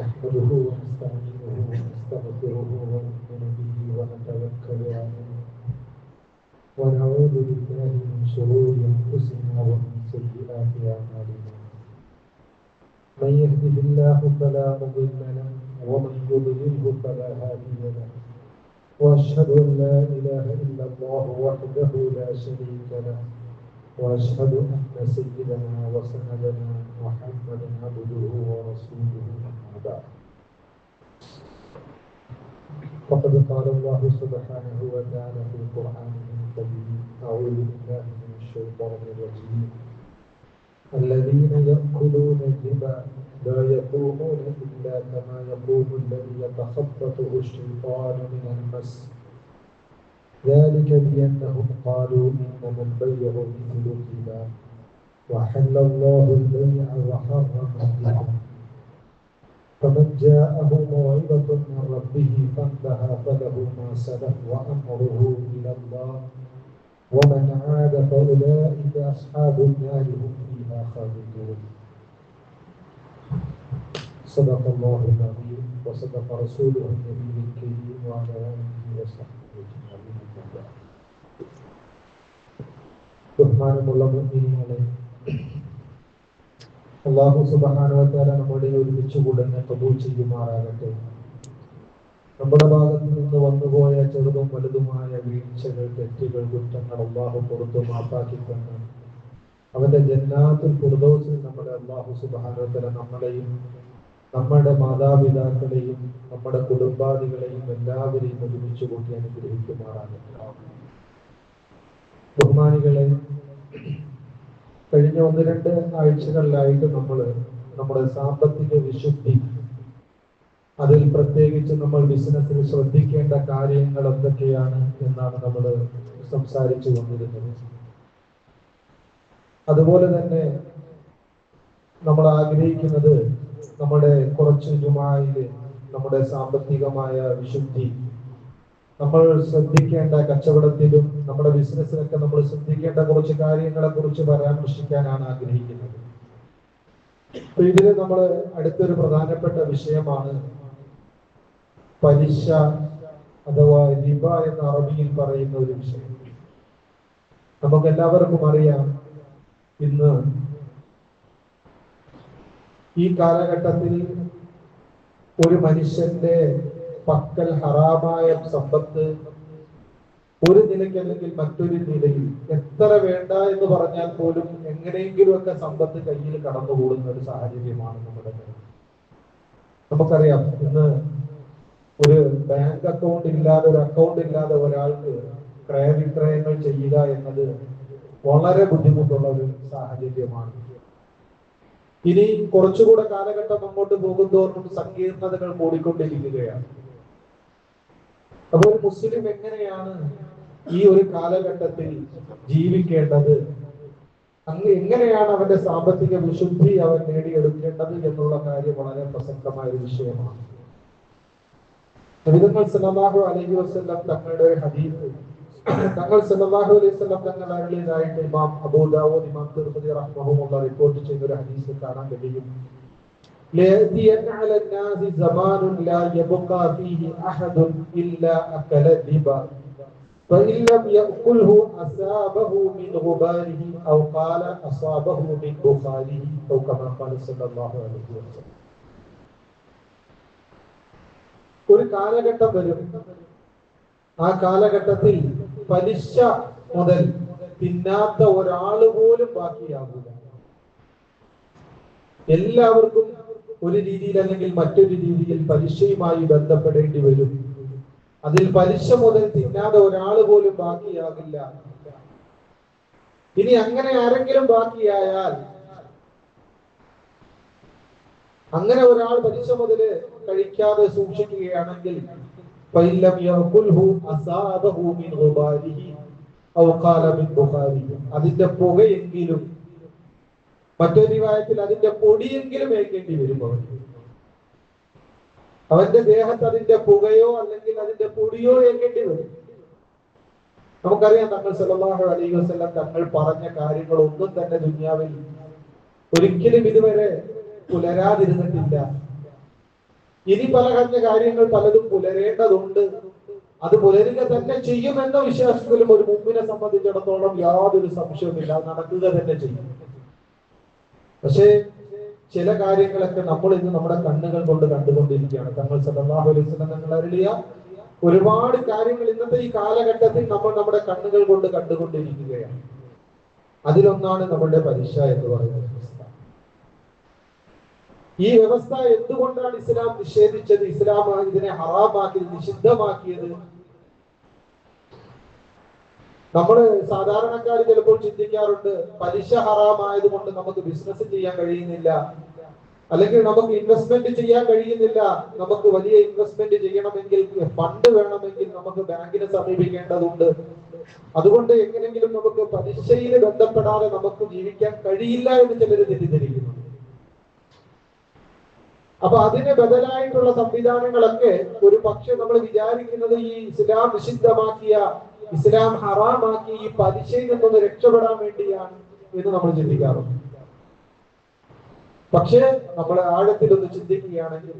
نحمده ونستعينه ونستغفره ونؤمن به ونتوكل عليه ونعوذ بالله من شرور أنفسنا ومن سيئات أعمالنا. من يهده الله فلا مضل له ومن يضلله فلا هادي له، وأشهد أن لا إله إلا الله وحده لا شريك له، وأشهد أن سيدنا وسندنا محمدا عبده ورسوله. أما بعد، فقد قال الله سبحانه وتعالى في قرآنه الكريم: أعوذ بالله من الشيطان الرجيم: الذين يأكلون الربا لا يقومون إلا كما يقوم الذي يتخبطه الشيطان من المس، ذلك بأنهم قالوا إنما البيع مثل الربا وحل الله البيع وحرم الربا، فمن جاءه موعظة من ربه فانتهى فله ما سلف وأمره إلى الله ومن عاد فأولئك أصحاب النار هم فيها خالدون. صدق الله العظيم وصدق رسوله النبي الكريم وعلى آله وصحبه أجمعين. ബഹുമാനമുള്ള മുഅ്മിനീങ്ങളെ, അല്ലാഹു സുബ്ഹാനഹു വ തആല നമ്മുടെ ഒരുമിച്ച് കൂടുന്ന ഖബൂൽ ചെയ്യുമാറാകട്ടെ. നമ്മുടെ ഭാഗത്ത് നിന്ന് വന്നുപോയ ചെറുതും വലുതുമായ വീഴ്ചകൾ, തെറ്റുകൾ, കുറ്റങ്ങൾ അല്ലാഹു പുറത്തു മാപ്പാക്കി തന്ന് അവന്റെ ജന്നാത്തുൽ ഫിർദൗസിൽ നമ്മുടെ അല്ലാഹു സുബ്ഹാനഹു വ തആല നമ്മളെയും നമ്മുടെ മാതാപിതാക്കളെയും നമ്മുടെ കുടുംബാദികളെയും എല്ലാവരെയും ഒരുമിച്ച് കൂട്ടി അനുഗ്രഹിക്കുമാറാകട്ടെ. ബഹുമാനികളെ, കഴിഞ്ഞ 1-2 ആഴ്ചകളിലായിട്ട് നമ്മുടെ സാമ്പത്തിക വിശുദ്ധി, അതിൽ പ്രത്യേകിച്ച് നമ്മൾ ബിസിനസ്സിൽ ശ്രദ്ധിക്കേണ്ട കാര്യങ്ങൾ എന്തൊക്കെയാണ് എന്നാണ് നമ്മൾ സംസാരിച്ചു കൊണ്ടിരുന്നത്. അതുപോലെ തന്നെ നമ്മൾ ആഗ്രഹിക്കുന്നത് നമ്മുടെ കുറച്ച് ജുമായില് നമ്മുടെ സാമ്പത്തികമായ വിശുദ്ധി, നമ്മൾ ശ്രദ്ധിക്കേണ്ട കച്ചവടത്തിലും നമ്മുടെ ബിസിനസ്സിലൊക്കെ നമ്മൾ ശ്രദ്ധിക്കേണ്ട കുറച്ച് കാര്യങ്ങളെ കുറിച്ച് പരാമർശിക്കാനാണ് ആഗ്രഹിക്കുന്നത്. അപ്പൊ ഇതില് നമ്മൾ അടുത്തൊരു പ്രധാനപ്പെട്ട വിഷയമാണ് പലിശ അഥവാ റിബ എന്ന അറബിയിൽ പറയുന്ന ഒരു വിഷയം. നമുക്ക് എല്ലാവർക്കും അറിയാം, ഇന്ന് ഈ കാലഘട്ടത്തിൽ ഒരു മനുഷ്യന്റെ പക്കൽ ഹറാമായ സമ്പത്ത് ഒരു നിലയ്ക്ക് അല്ലെങ്കിൽ മറ്റൊരു നിലയിൽ എത്ര വേണ്ട എന്ന് പറഞ്ഞാൽ പോലും എങ്ങനെയെങ്കിലുമൊക്കെ സമ്പത്ത് കയ്യിൽ കടന്നുകൂടുന്ന ഒരു സാഹചര്യമാണ് നമ്മുടെ. നമുക്കറിയാം, ഇന്ന് ഒരു ബാങ്ക് അക്കൗണ്ട് ഇല്ലാതെ, ഒരു അക്കൗണ്ട് ഇല്ലാതെ ഒരാൾക്ക് ക്രയവിക്രയങ്ങൾ ചെയ്യുക എന്നത് വളരെ ബുദ്ധിമുട്ടുള്ള ഒരു സാഹചര്യമാണ്. ഇനി കുറച്ചുകൂടെ കാലഘട്ടം മുമ്പോട്ട് പോകുന്തോറും സങ്കീർണതകൾ കൂടിക്കൊണ്ടിരിക്കുകയാണ്. അപ്പോൾ ഒരു മുസ്ലിം എങ്ങനെയാണ് ഈ ഒരു കാലഘട്ടത്തിൽ ജീവിക്കേണ്ടത്, എങ്ങനെയാണ് അവന്റെ സാമ്പത്തിക വിശുദ്ധി അവൻ നേടിയെടുക്കേണ്ടത് എന്നുള്ള കാര്യം വളരെ പ്രസക്തമായ ഒരു വിഷയമാണ്. നബികൾ സല്ലല്ലാഹു അലൈഹി വസല്ലം തങ്ങളുടെ ഹദീസ്, തങ്ങൾ സല്ലല്ലാഹു അലൈഹി വസല്ലം തങ്ങൾ അരുളിയതായിട്ട് ഇമാം അബൂ ദാവൂദ്, ഇമാം തിർമിദി റഹ്മഹുല്ലാഹ് റിപ്പോർട്ട് ചെയ്ത ഒരു ഹദീസ് കാണാൻ കഴിയും. ليأتين على الناس زمان لا يبقى فيه أحد إلا أكل الربا فإن لم يأكله أصابه من غباره أو قال أصابه من بخاره أو كما قال صلى الله عليه وسلم. ഒരു കാലഘട്ടം വരും, ആ കാലഘട്ടത്തിൽ പലിശ മുതൽ തിന്നാത്ത ഒരാൾ പോലും ബാക്കിയാകില്ല. എല്ലാവർക്കും ഒരു രീതിയിൽ അല്ലെങ്കിൽ മറ്റൊരു രീതിയിൽ പലിശയുമായി ബന്ധപ്പെടേണ്ടി വരും. അതിൽ പലിശ മുതൽ തിന്നാതെ ഒരാൾ പോലും ബാക്കിയാകില്ല. ഇനി അങ്ങനെ ആരെങ്കിലും ബാക്കിയായാൽ, അങ്ങനെ ഒരാൾ പലിശ മുതൽ കഴിക്കാതെ സൂക്ഷിക്കുകയാണെങ്കിൽ അതിന്റെ പുകയെങ്കിലും, മറ്റൊരു റിവായത്തിൽ അതിന്റെ പൊടിയെങ്കിലും ഏൽക്കേണ്ടി വരും. അവന്റെ ദേഹത്ത് അതിന്റെ പുകയോ അല്ലെങ്കിൽ അതിന്റെ പൊടിയോ ഏൽക്കേണ്ടി വരും. നമുക്കറിയാം, തങ്ങൾ സല്ലല്ലാഹു അലൈഹി വസല്ലം തങ്ങൾ പറഞ്ഞ കാര്യങ്ങൾ ഒന്നും തന്നെ ദുനിയാവിൽ ഒരിക്കലും ഇതുവരെ പുലരാതിരുന്നിട്ടില്ല. ഇനി പല കാര്യങ്ങൾ പലതും പുലരേണ്ടതുണ്ട്. അത് പുലരുക തന്നെ ചെയ്യുമെന്ന വിശ്വാസത്തിലും ഒരു മുമ്പിനെ സംബന്ധിച്ചിടത്തോളം യാതൊരു സംശയവുമില്ല, നടക്കുക തന്നെ ചെയ്യും. പക്ഷേ ചില കാര്യങ്ങളൊക്കെ നമ്മൾ ഇന്ന് നമ്മുടെ കണ്ണുകൾ കൊണ്ട് കണ്ടുകൊണ്ടിരിക്കുകയാണ്. തങ്ങൾ സല്ലല്ലാഹു അലൈഹി വസല്ലം തങ്ങൾ അരുളിയ ഒരുപാട് കാര്യങ്ങൾ ഇന്നത്തെ ഈ കാലഘട്ടത്തിൽ നമ്മൾ നമ്മുടെ കണ്ണുകൾ കൊണ്ട് കണ്ടുകൊണ്ടിരിക്കുകയാണ്. അതിലൊന്നാണ് നമ്മുടെ പലിശ എന്ന് പറയുന്ന വ്യവസ്ഥ. ഈ വ്യവസ്ഥ എന്തുകൊണ്ടാണ് ഇസ്ലാം നിഷേധിച്ചത്, ഇസ്ലാം ഇതിനെ ഹറാമാക്കിയത്, നിഷിദ്ധമാക്കിയത്? നമ്മൾ സാധാരണക്കാർ ചിലപ്പോൾ ചിന്തിക്കാറുണ്ട്, പലിശ ഹറാമായത് കൊണ്ട് നമുക്ക് ബിസിനസ് ചെയ്യാൻ കഴിയുന്നില്ല, അല്ലെങ്കിൽ നമുക്ക് ഇൻവെസ്റ്റ്മെന്റ് ചെയ്യാൻ കഴിയുന്നില്ല. നമുക്ക് വലിയ ഇൻവെസ്റ്റ്മെന്റ് ചെയ്യണമെങ്കിൽ, ഫണ്ട് വേണമെങ്കിൽ നമുക്ക് ബാങ്കിനെ സമീപിക്കേണ്ടതുണ്ട്. അതുകൊണ്ട് എങ്ങനെങ്കിലും നമുക്ക് പലിശയിൽ ബന്ധപ്പെടാതെ നമുക്ക് ജീവിക്കാൻ കഴിയില്ല എന്ന് ചിലർ തെറ്റിദ്ധരിക്കുന്നു. അപ്പൊ അതിന് ബദലായിട്ടുള്ള സംവിധാനങ്ങളൊക്കെ ഒരു പക്ഷെ നമ്മൾ വിചാരിക്കുന്നത് ഈ ഇസ്ലാം നിഷിദ്ധമാക്കിയ, ഇസ്ലാം ഹറാമാക്കി ഈ പലിശയിൽ നിന്നൊന്ന് രക്ഷപ്പെടാൻ വേണ്ടിയാണ് എന്ന് നമ്മൾ ചിന്തിക്കാറുണ്ട്. പക്ഷേ നമ്മൾ ആഴത്തിലൊന്ന് ചിന്തിക്കുകയാണെങ്കിൽ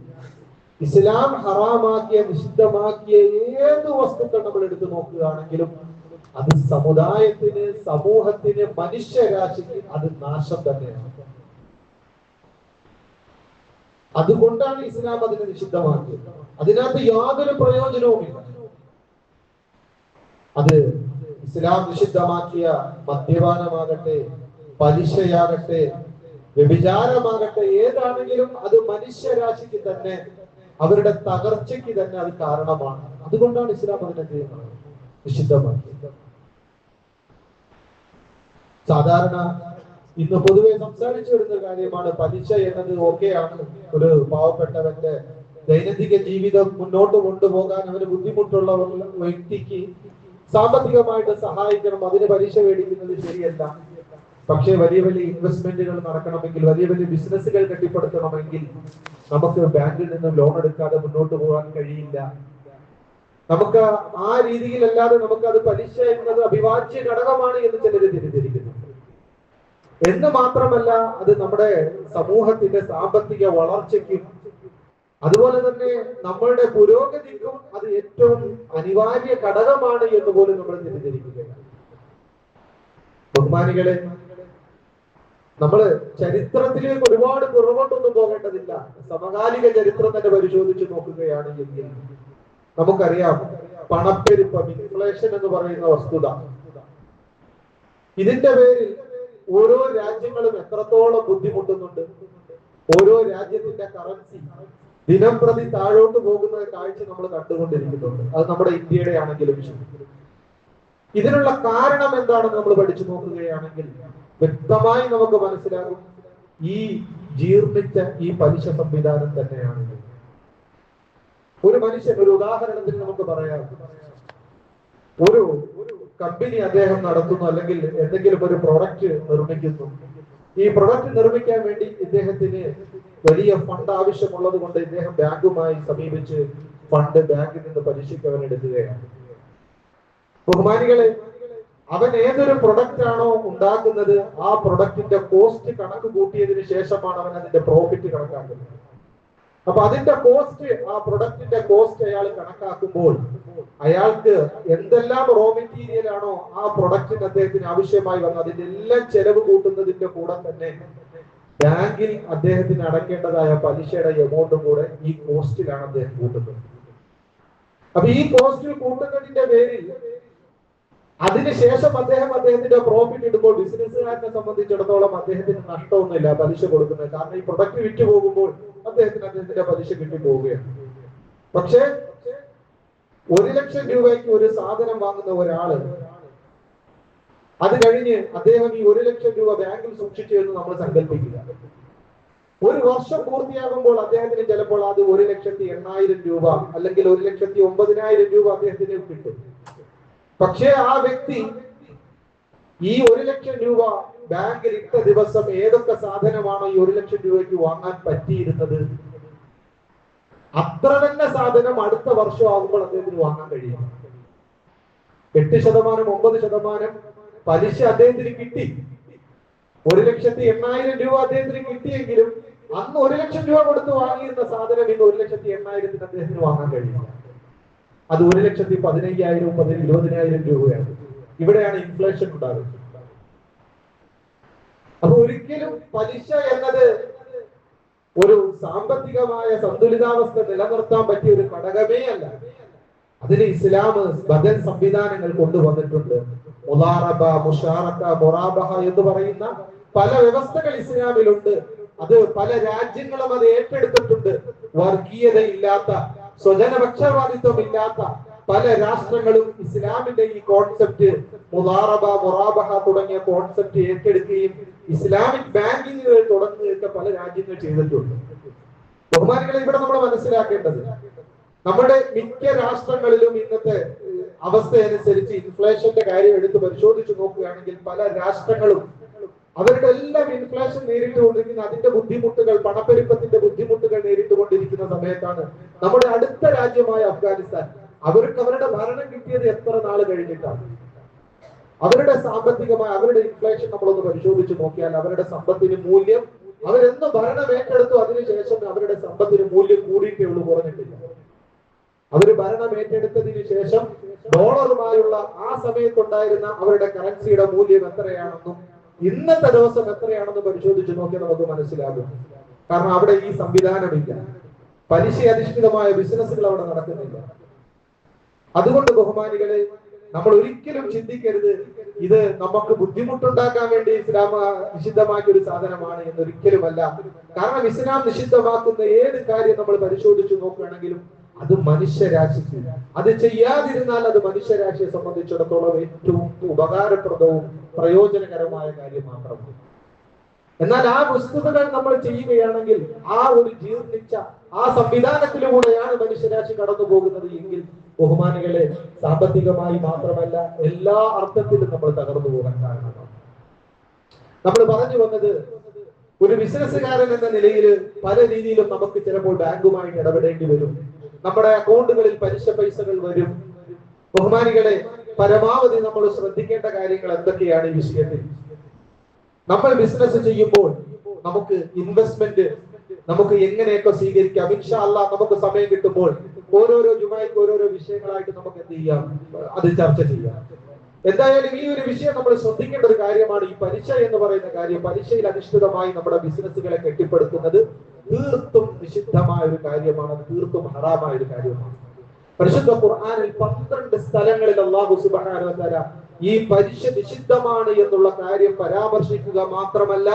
ഇസ്ലാം ഹറാമാക്കിയ, നിഷിദ്ധമാക്കിയ ഏത് വസ്തുക്കൾ നമ്മൾ എടുത്തു നോക്കുകയാണെങ്കിലും അത് സമുദായത്തിന്, സമൂഹത്തിന്, മനുഷ്യരാശിക്ക് അത് നാശം തന്നെയാണ്. അതുകൊണ്ടാണ് ഇസ്ലാം അതിനെ നിഷിദ്ധമാക്കിയത്. അതിനകത്ത് യാതൊരു പ്രയോജനവുമില്ല. അത് ഇസ്ലാം നിഷിദ്ധമാക്കിയ മദ്യപാനമാകട്ടെ, പലിശയാകട്ടെ, വ്യഭിചാരമാകട്ടെ, ഏതാണെങ്കിലും അത് മനുഷ്യരാശിക്ക് തന്നെ, അവരുടെ തകർച്ചയ്ക്ക് തന്നെ അത് കാരണമാണ്. അതുകൊണ്ടാണ് ഇസ്ലാം അതിനെ നിഷിദ്ധമാക്കിയത്. സാധാരണ ഇന്ന് പൊതുവെ സംസാരിച്ചു വരുന്ന കാര്യമാണ് പലിശ എന്നത്. ഓക്കെയാണ്, ഒരു പാവപ്പെട്ടവന്റെ ദൈനംദിന ജീവിതം മുന്നോട്ട് കൊണ്ടുപോകാൻ അവന് ബുദ്ധിമുട്ടുള്ള വ്യക്തിക്ക് സാമ്പത്തികമായിട്ട് സഹായിക്കണം, അതിന് പലിശ മേടിക്കുന്നത് ശരിയല്ല. പക്ഷേ വലിയ വലിയ ഇൻവെസ്റ്റ്മെന്റുകൾ നടക്കണമെങ്കിൽ, വലിയ വലിയ ബിസിനസ്സുകൾ കെട്ടിപ്പടുക്കണമെങ്കിൽ നമുക്ക് ബാങ്കിൽ നിന്നും ലോൺ എടുക്കാതെ മുന്നോട്ട് പോകാൻ കഴിയില്ല. നമുക്ക് ആ രീതിയിലല്ലാതെ നമുക്ക് അത് പലിശ എന്നത് അവിഭാജ്യ ഘടകമാണ് എന്ന് ചിലർ തിരിച്ചിരിക്കുന്നു. എന്ന് മാത്രമല്ല, അത് നമ്മുടെ സമൂഹത്തിന്റെ സാമ്പത്തിക വളർച്ചയ്ക്കും അതുപോലെ തന്നെ നമ്മളുടെ പുരോഗതിക്കും അത് ഏറ്റവും അനിവാര്യ ഘടകമാണ് എന്ന് പോലും നമ്മൾ തിരിച്ചിരിക്കുകയാണ്. ബഹുമാനികളെ, നമ്മള് ചരിത്രത്തിലേക്ക് ഒരുപാട് പുറകോട്ടൊന്നും പോകേണ്ടതില്ല. സമകാലിക ചരിത്രം തന്നെ പരിശോധിച്ച് നോക്കുകയാണെങ്കിൽ നമുക്കറിയാം, പണപ്പെരുപ്പം, ഇൻഫ്ലേഷൻ എന്ന് പറയുന്ന വസ്തുത, ഇതിന്റെ പേരിൽ ഓരോ രാജ്യങ്ങളും എത്രത്തോളം ബുദ്ധിമുട്ടുന്നുണ്ട്. ഓരോ രാജ്യത്തിന്റെ കറൻസി ദിനം പ്രതി താഴോട്ട് പോകുന്ന കാഴ്ച നമ്മൾ കണ്ടുകൊണ്ടിരിക്കുന്നുണ്ട്. അത് നമ്മുടെ ഇന്ത്യയുടെ ആണെങ്കിലും ശരി. ഇതിനുള്ള കാരണം എന്താണെന്ന് നമ്മൾ പഠിച്ചു നോക്കുകയാണെങ്കിൽ വ്യക്തമായി നമുക്ക് മനസ്സിലാകും, ഈ ജീർണിച്ച ഈ പലിശ സംവിധാനം തന്നെയാണ്. ഒരു മനുഷ്യൻ, ഒരു ഉദാഹരണത്തിന് നമുക്ക് പറയാം, ഒരു കമ്പനി അദ്ദേഹം നടത്തുന്നു, അല്ലെങ്കിൽ എന്തെങ്കിലും ഒരു പ്രൊഡക്റ്റ് നിർമ്മിക്കുന്നു. ഈ പ്രൊഡക്റ്റ് നിർമ്മിക്കാൻ വേണ്ടി ഇദ്ദേഹത്തിന് വലിയ ഫണ്ട് ആവശ്യമുള്ളത് കൊണ്ട് ഇദ്ദേഹം ബാങ്കുമായി സമീപിച്ച് ഫണ്ട് ബാങ്കിൽ നിന്ന് പലിശയ്ക്ക് അവൻ എടുക്കുകയാണ്. ബഹുമാനികളെ, അവൻ ഏതൊരു പ്രൊഡക്റ്റ് ആണോ ഉണ്ടാക്കുന്നത് ആ പ്രൊഡക്റ്റിന്റെ കോസ്റ്റ് കണക്ക് കൂട്ടിയതിനു ശേഷമാണ് അവൻ അതിന്റെ പ്രോഫിറ്റ് കണക്കാക്കുന്നത്. അപ്പൊ അതിന്റെ കോസ്റ്റ്, ആ പ്രൊഡക്റ്റിന്റെ കോസ്റ്റ് അയാൾ കണക്കാക്കുമ്പോൾ അയാൾക്ക് എന്തെല്ലാം റോ മെറ്റീരിയൽ ആണോ ആ പ്രൊഡക്റ്റിന് അദ്ദേഹത്തിന് ആവശ്യമായി വന്നത് അതിന്റെ എല്ലാം ചെലവ് കൂട്ടുന്നതിന്റെ കൂടെ തന്നെ ബാങ്കിൽ അദ്ദേഹത്തിന് അടയ്ക്കേണ്ടതായ പലിശയുടെ എമൗണ്ടും കൂടെ ഈ കോസ്റ്റിലാണ് അദ്ദേഹം കൂട്ടുന്നത്. അപ്പൊ ഈ കോസ്റ്റിൽ കൂട്ടുന്നതിന്റെ പേരിൽ അതിനുശേഷം അദ്ദേഹത്തിന്റെ പ്രോഫിറ്റ് ഇടുമ്പോൾ ബിസിനസ്സുകാരനെ സംബന്ധിച്ചിടത്തോളം അദ്ദേഹത്തിന് നഷ്ടമൊന്നുമില്ല പലിശ കൊടുക്കുന്നത്. കാരണം ഈ പ്രൊഡക്റ്റ് വിറ്റ് പോകുമ്പോൾ അദ്ദേഹത്തിന്റെ പലിശ കിട്ടി പോവുകയാണ്. പക്ഷേ 1 ലക്ഷം രൂപയ്ക്ക് ഒരു സാധനം വാങ്ങുന്ന ഒരാള്, അത് കഴിഞ്ഞ് അദ്ദേഹം ഈ 1 ലക്ഷം രൂപ ബാങ്കിൽ സൂക്ഷിച്ചു എന്ന് നമ്മൾ സങ്കല്പിക്കുക. ഒരു വർഷം പൂർത്തിയാകുമ്പോൾ അദ്ദേഹത്തിന് ചിലപ്പോൾ അത് 1,80,000 രൂപ അല്ലെങ്കിൽ 1,09,000 രൂപ അദ്ദേഹത്തിന് കിട്ടും. പക്ഷേ ആ വ്യക്തി ഈ 1 ലക്ഷം രൂപ ബാങ്കിൽ ഇട്ട ദിവസം ഏതൊക്കെ സാധനമാണോ ഈ 1 ലക്ഷം രൂപയ്ക്ക് വാങ്ങാൻ പറ്റിയിരുന്നത്, അത്ര തന്നെ സാധനം അടുത്ത വർഷം ആകുമ്പോൾ അദ്ദേഹത്തിന് വാങ്ങാൻ കഴിയും. 8%, 9% പലിശ അദ്ദേഹത്തിന് കിട്ടി. 1,80,000 രൂപ അദ്ദേഹത്തിന് കിട്ടിയെങ്കിലും അന്ന് 1,00,000 രൂപ കൊടുത്ത് വാങ്ങിയിരുന്ന സാധനം ഇന്ന് 1,80,000 അദ്ദേഹത്തിന് വാങ്ങാൻ കഴിയില്ല. അത് 1,15,000 20,000 രൂപയാണ്. ഇവിടെയാണ് ഇൻഫ്ലേഷൻ ഉണ്ടാകുന്നത്. അപ്പൊ ഒരിക്കലും പലിശ എന്നത് ഒരു സാമ്പത്തികമായ സന്തുലിതാവസ്ഥ നിലനിർത്താൻ പറ്റിയ ഒരു ഘടകമേ അല്ല. അതിന് ഇസ്ലാം ബദൽ സംവിധാനങ്ങൾ കൊണ്ടുവന്നിട്ടുണ്ട്. മുദാറബ, മുഷാറക, മുറാബഹ എന്ന് പറയുന്ന പല വ്യവസ്ഥകൾ ഇസ്ലാമിലുണ്ട്. അത് പല രാജ്യങ്ങളും അത് ഏറ്റെടുത്തിട്ടുണ്ട്. വർഗീയതയില്ലാത്ത, സ്വജനപക്ഷപാതിത്വം ഇല്ലാത്ത പല രാഷ്ട്രങ്ങളും ഇസ്ലാമിന്റെ ഈ കോൺസെപ്റ്റ് മുദാറബ, മുറാബഹ തുടങ്ങിയ കോൺസെപ്റ്റ് ഏറ്റെടുക്കുകയും ഇസ്ലാമിക് ബാങ്കിങ്ങുകൾ തുടങ്ങുകയൊക്കെ പല രാജ്യങ്ങൾ ചെയ്തിട്ടുണ്ട്. ബഹുമാനികളെ, ഇവിടെ നമ്മൾ മനസ്സിലാക്കേണ്ടത്, നമ്മുടെ മിക്ക രാഷ്ട്രങ്ങളിലും ഇന്നത്തെ അവസ്ഥയനുസരിച്ച് ഇൻഫ്ലേഷന്റെ കാര്യം എടുത്ത് പരിശോധിച്ച് നോക്കുകയാണെങ്കിൽ പല രാഷ്ട്രങ്ങളും അവരുടെ എല്ലാം ഇൻഫ്ലേഷൻ നേരിട്ടുകൊണ്ടിരിക്കുന്ന അതിന്റെ ബുദ്ധിമുട്ടുകൾ, പണപ്പെരുപ്പത്തിന്റെ ബുദ്ധിമുട്ടുകൾ നേരിട്ടുകൊണ്ടിരിക്കുന്ന സമയത്താണ് നമ്മുടെ അടുത്ത രാജ്യമായ അഫ്ഗാനിസ്ഥാൻ, അവർക്ക് അവരുടെ ഭരണം കിട്ടിയത് എത്ര നാൾ കഴിഞ്ഞിട്ടാണ്. അവരുടെ സാമ്പത്തികമായ അവരുടെ ഇൻഫ്ലേഷൻ നമ്മളൊന്ന് പരിശോധിച്ച് നോക്കിയാൽ അവരുടെ സമ്പത്തിന് മൂല്യം, അവരെന്ന് ഭരണം ഏറ്റെടുത്തു അതിനുശേഷം അവരുടെ സമ്പത്തിന് മൂല്യം കൂടിയിട്ടേ ഉള്ളൂ, കുറഞ്ഞിട്ടില്ല. അവര് ഭരണം ഏറ്റെടുത്തതിന് ശേഷം ഡോളറുമായുള്ള ആ സമയത്തുണ്ടായിരുന്ന അവരുടെ കറൻസിയുടെ മൂല്യം എത്രയാണെന്നും ഇന്നത്തെ ദിവസം എത്രയാണെന്ന് പരിശോധിച്ച് നോക്കിയാൽ നമുക്ക് മനസ്സിലാകും. കാരണം അവിടെ ഈ സംവിധാനമില്ല, പലിശ അധിഷ്ഠിതമായ ബിസിനസ്സുകൾ അവിടെ നടക്കുന്നില്ല. അതുകൊണ്ട് ബഹുമാനികളെ, നമ്മൾ ഒരിക്കലും ചിന്തിക്കരുത് ഇത് നമുക്ക് ബുദ്ധിമുട്ടുണ്ടാക്കാൻ വേണ്ടി ഇസ്ലാം നിഷിദ്ധമാക്കിയ ഒരു സാധനമാണ് എന്നൊരിക്കലുമല്ല. കാരണം ഇസ്ലാം നിഷിദ്ധമാക്കുന്ന ഏത് കാര്യം നമ്മൾ പരിശോധിച്ച് നോക്കുകയാണെങ്കിലും അത് മനുഷ്യരാശിക്ക്, അത് ചെയ്യാതിരുന്നാൽ അത് മനുഷ്യരാശിയെ സംബന്ധിച്ചിടത്തോളം ഏറ്റവും ഉപകാരപ്രദവും പ്രയോജനകരമായ കാര്യം മാത്രമാണ്. എന്നാൽ ആ വസ്തുതകൾ നമ്മൾ ചെയ്യുകയാണെങ്കിൽ ആ ഒരു ജീർണിച്ച ആ സംവിധാനത്തിലൂടെയാണ് മനുഷ്യരാശി കടന്നു പോകുന്നത് എങ്കിൽ ബഹുമാനികളെ, സാമ്പത്തികമായി മാത്രമല്ല എല്ലാ അർത്ഥത്തിലും നമ്മൾ തകർന്നു പോകാൻ കാരണമാണ്. നമ്മൾ പറഞ്ഞു വന്നത്, ഒരു ബിസിനസ്സുകാരൻ എന്ന നിലയിൽ പല രീതിയിലും നമുക്ക് ചിലപ്പോൾ ബാങ്കുമായിട്ട് ഇടപെടേണ്ടി വരും. നമ്മുടെ അക്കൗണ്ടുകളിൽ പലിശ പൈസകൾ വരും. ബഹുമാനികളെ, പരമാവധി നമ്മൾ ശ്രദ്ധിക്കേണ്ട കാര്യങ്ങൾ എന്തൊക്കെയാണ് ഈ വിഷയത്തിൽ? നമ്മൾ ബിസിനസ് ചെയ്യുമ്പോൾ നമുക്ക് ഇൻവെസ്റ്റ്മെന്റ് നമുക്ക് എങ്ങനെയൊക്കെ സ്വീകരിക്കാം. ഇൻഷാ അല്ലാഹ് നമുക്ക് സമയം കിട്ടുമ്പോൾ ഓരോരോ ജുമായ്ക്ക് ഓരോരോ വിഷയങ്ങളായിട്ട് നമുക്ക് എന്ത് ചെയ്യാം, അത് ചർച്ച ചെയ്യാം. എന്തായാലും ഈ ഒരു വിഷയം നമ്മൾ ശ്രദ്ധിക്കേണ്ട ഒരു കാര്യമാണ്. ഈ പലിശ എന്ന് പറയുന്ന കാര്യം, പലിശയിൽ അധിഷ്ഠിതമായി നമ്മുടെ ബിസിനസ്സുകളെ കെട്ടിപ്പടുക്കുന്നത് തീർത്തും നിഷിദ്ധമായ ഒരു കാര്യമാണ്, തീർത്തും ഹറാമായ ഒരു കാര്യമാണ്. പരിശുദ്ധ ഖുർആനിൽ 12 സ്ഥലങ്ങളിൽ അല്ലാഹു സുബ്ഹാനഹു വ തആല ഈ പലിശ നിഷിദ്ധമാണ് എന്നുള്ള കാര്യം പരാമർശിക്കുക മാത്രമല്ല,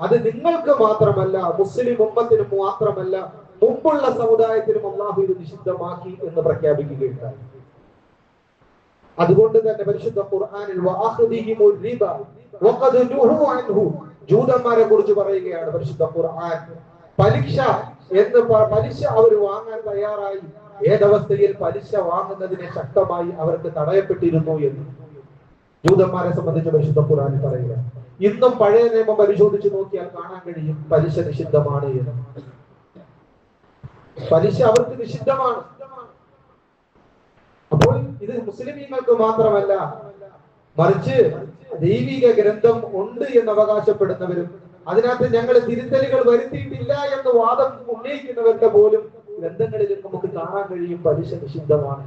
അത് നിങ്ങൾക്ക് മാത്രമല്ല, മുസ്ലിം ഉമ്മത്തിന് മാത്രമല്ല, മുമ്പുള്ള സമുദായത്തിനും അല്ലാഹു ഇത് നിഷിദ്ധമാക്കി എന്ന് പ്രഖ്യാപിക്കുകയുണ്ടായി. അതുകൊണ്ട് തന്നെ പരിശുദ്ധ ഖുർആനിൽ വഅഖദിഹിമുർ റിബ വഖദ് നുഹു അൻഹു, ജൂതന്മാരെ കുറിച്ച് പറയുകയാണ് പരിശുദ്ധ ഖുർആൻ. പലിശ അവർ വാങ്ങാൻ തയ്യാറായി. ഏതവസ്ഥയിൽ പലിശ വാങ്ങുന്നതിനെ ശക്തമായി അവർക്ക് തടയപ്പെട്ടിരുന്നു എന്ന് ജൂതന്മാരെ സംബന്ധിച്ച് പരിശുദ്ധ ഖുർആനിൽ പറയുക. ഇന്നും പഴയ നിയമം പരിശോധിച്ച് നോക്കിയാൽ കാണാൻ കഴിയും പലിശ നിഷിദ്ധമാണ് എന്ന്. പലിശ അവർക്ക് നിഷിദ്ധമാണ്. അപ്പോൾ ഇത് മുസ്ലിമീങ്ങൾക്ക് മാത്രമല്ല, മറിച്ച് ദൈവിക ഗ്രന്ഥം ഉണ്ട് എന്ന് അവകാശപ്പെടുന്നവരും അതിനകത്ത് ഞങ്ങൾ തിരുത്തലുകൾ വരുത്തിയിട്ടില്ല എന്ന് വാദം ഉന്നയിക്കുന്നവരുടെ പോലും ഗ്രന്ഥങ്ങളിൽ നമുക്ക് കാണാൻ കഴിയും പലിശ നിഷിദ്ധമാണ്.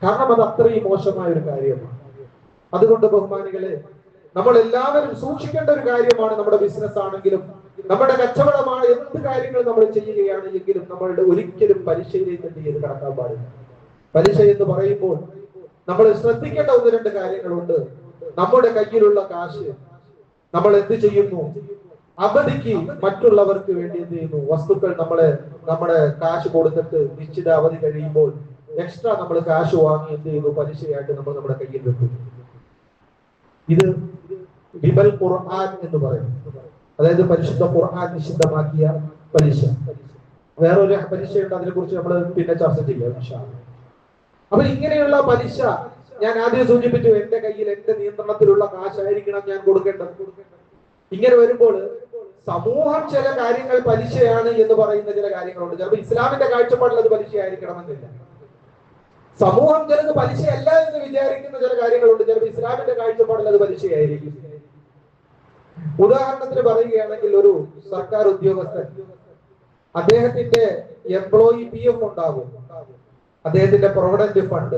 കാരണം അത് അത്രയും മോശമായ ഒരു കാര്യമാണ്. അതുകൊണ്ട് ബഹുമാനികളെ, നമ്മൾ എല്ലാവരും സൂക്ഷിക്കേണ്ട ഒരു കാര്യമാണ്. നമ്മുടെ ബിസിനസ് ആണെങ്കിലും നമ്മുടെ കച്ചവടമാണ്, എന്ത് കാര്യങ്ങൾ നമ്മൾ ചെയ്യുകയാണ് എങ്കിലും നമ്മളുടെ ഒരിക്കലും പലിശയിലേക്ക് എന്ത് ചെയ്ത് കടക്കാൻ പാടില്ല. പലിശ എന്ന് പറയുമ്പോൾ നമ്മൾ ശ്രദ്ധിക്കേണ്ട 1-2 കാര്യങ്ങളുണ്ട്. നമ്മുടെ കയ്യിലുള്ള കാശ് നമ്മൾ എന്ത് ചെയ്യുന്നു? അവധിക്ക് മറ്റുള്ളവർക്ക് വേണ്ടി എന്ത് ചെയ്യുന്നു? വസ്തുക്കൾ നമ്മുടെ കാശ് കൊടുത്തിട്ട് നിശ്ചിത അവധി കഴിയുമ്പോൾ എക്സ്ട്രാ നമ്മൾ കാശ് വാങ്ങി എന്ത് ചെയ്യുന്നു? പലിശയായിട്ട് നമ്മൾ നമ്മുടെ കയ്യിൽ വെക്കും. ഇത് ബിബൽ ഖുർആൻ എന്ന് പറയും. അതായത് പരിശുദ്ധ ഖുർആൻ നിഷിദ്ധമാക്കിയ പലിശ. വേറൊരു പലിശയുണ്ട്, അതിനെ കുറിച്ച് നമ്മൾ പിന്നെ ചർച്ച ചെയ്യാം ഇൻഷാ അല്ലാഹ്. അപ്പൊ ഇങ്ങനെയുള്ള പലിശ, ഞാൻ ആദ്യം സൂചിപ്പിച്ചു, എന്റെ കയ്യിൽ എന്റെ നിയന്ത്രണത്തിലുള്ള കാശായിരിക്കണം ഞാൻ കൊടുക്കേണ്ടത്. ഇങ്ങനെ വരുമ്പോൾ സമൂഹം ചില കാര്യങ്ങൾ പലിശയാണ് എന്ന് പറയുന്ന ചില കാര്യങ്ങളുണ്ട്. ചിലപ്പോൾ ഇസ്ലാമിന്റെ കാഴ്ചപ്പാടിൽ അത് പലിശയായിരിക്കണമെന്നില്ല. സമൂഹം ചിലത് പലിശയല്ല എന്ന് വിചാരിക്കുന്ന ചില കാര്യങ്ങളുണ്ട്. ചിലപ്പോൾ ഇസ്ലാമിന്റെ കാഴ്ചപ്പാടിൽ അത് പലിശയായിരിക്കും. ഉദാഹരണത്തിന് പറയുകയാണെങ്കിൽ, ഒരു സർക്കാർ ഉദ്യോഗസ്ഥൻ, അദ്ദേഹത്തിന്റെ എംപ്ലോയി PF ഉണ്ടാകും, അദ്ദേഹത്തിന്റെ പ്രൊവിഡന്റ് ഫണ്ട്.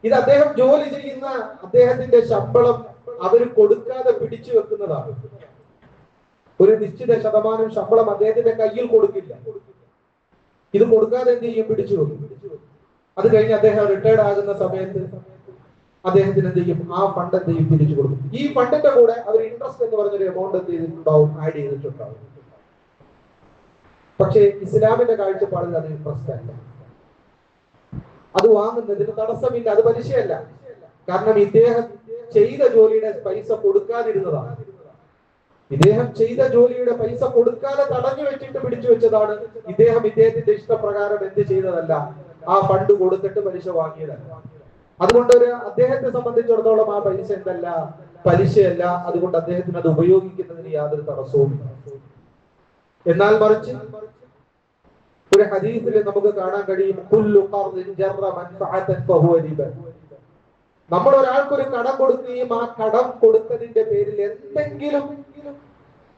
ഇത് അദ്ദേഹം ജോലി ചെയ്യുന്ന അദ്ദേഹത്തിന്റെ ശമ്പളം അവർ കൊടുക്കാതെ പിടിച്ചു വെക്കുന്നതാണ്. ഒരു നിശ്ചിത ശതമാനം ശമ്പളം അദ്ദേഹത്തിന്റെ കയ്യിൽ കൊടുക്കില്ല. ഇത് കൊടുക്കാതെ എന്ത് ചെയ്യും? പിടിച്ചു വെക്കും. അത് കഴിഞ്ഞ് അദ്ദേഹം റിട്ടയർഡ് ആകുന്ന സമയത്ത് അദ്ദേഹത്തിന് എന്ത് ചെയ്യും? ആ ഫണ്ട് എന്ത് ചെയ്യും? തിരിച്ചു കൊടുക്കും. ഈ ഫണ്ടിന്റെ കൂടെ അവർ ഇൻട്രസ്റ്റ് എന്ന് പറഞ്ഞൊരു എമൗണ്ട് എന്ത് ചെയ്തിട്ടുണ്ടാവും? ആഡ് ചെയ്തിട്ടുണ്ടാവും. പക്ഷേ ഇസ്ലാമിന്റെ കാഴ്ചപ്പാടിൽ അത് ഇൻട്രസ്റ്റ് അല്ല. അത് വാങ്ങുന്നതിന് തടസ്സമില്ല, അത് പലിശയല്ല. കാരണം ഇദ്ദേഹം ചെയ്ത ജോലിയുടെ പൈസ കൊടുക്കാതിരുന്നതാണ്. ഇദ്ദേഹം ചെയ്ത ജോലിയുടെ പൈസ കൊടുക്കാതെ തടഞ്ഞു വെച്ചിട്ട് പിടിച്ചു വെച്ചതാണ്. ഇദ്ദേഹത്തിന്റെ ഇഷ്ടപ്രകാരം എന്ത് ചെയ്തതല്ല, ആ ഫണ്ട് കൊടുത്തിട്ട് പലിശ വാങ്ങിയതല്ല. അതുകൊണ്ട് അദ്ദേഹത്തെ സംബന്ധിച്ചിടത്തോളം ആ പൈസ എന്തല്ല? പലിശയല്ല. അതുകൊണ്ട് അദ്ദേഹത്തിന് അത് ഉപയോഗിക്കുന്നതിന് യാതൊരു തടസ്സവുമില്ല. എന്നാൽ മറിച്ച് ഒരു ഹദീസിൽ നമുക്ക് കാണാൻ കഴിയും, നമ്മൾ ഒരാൾക്കൊരു കടം കൊടുക്കുകയും ആ കടം കൊടുത്തതിന്റെ പേരിൽ എന്തെങ്കിലും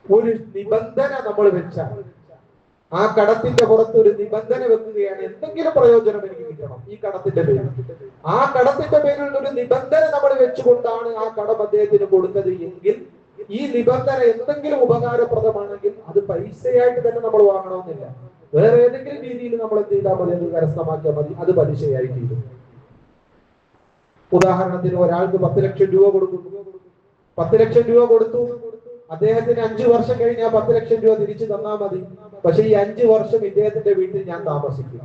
ഒരു നിബന്ധന നമ്മൾ വെച്ചാൽ, ആ കടത്തിന്റെ പുറത്ത് ഒരു നിബന്ധന വെക്കുകയാണ്, എന്തെങ്കിലും പ്രയോജനം എനിക്ക് കിട്ടണം ഈ കടത്തിന്റെ പേരിൽ, ആ കടത്തിന്റെ പേരിൽ ഒരു നിബന്ധന നമ്മൾ വെച്ചുകൊണ്ടാണ് ആ കടം അദ്ദേഹത്തിന് കൊടുത്തത് എങ്കിൽ, ഈ നിബന്ധന എന്തെങ്കിലും ഉപകാരപ്രദമാണെങ്കിൽ അത് പൈസയായിട്ട് തന്നെ നമ്മൾ വാങ്ങണമെന്നില്ല. വേറെ ഏതെങ്കിലും രീതിയിൽ നമ്മൾ എന്ത് ചെയ്താൽ മതി? അത് കരസ്ഥമാക്കിയാൽ മതി. അത് പലിശയായി തീരും. ഉദാഹരണത്തിന്, ഒരാൾക്ക് 10 ലക്ഷം രൂപ കൊടുക്കുന്നു. 10 ലക്ഷം രൂപ കൊടുത്തു. അദ്ദേഹത്തിന് 5 വർഷം കഴിഞ്ഞ് ആ 10 ലക്ഷം രൂപ തിരിച്ചു തന്നാൽ മതി. പക്ഷെ ഈ 5 വർഷം ഇദ്ദേഹത്തിന്റെ വീട്ടിൽ ഞാൻ താമസിക്കും,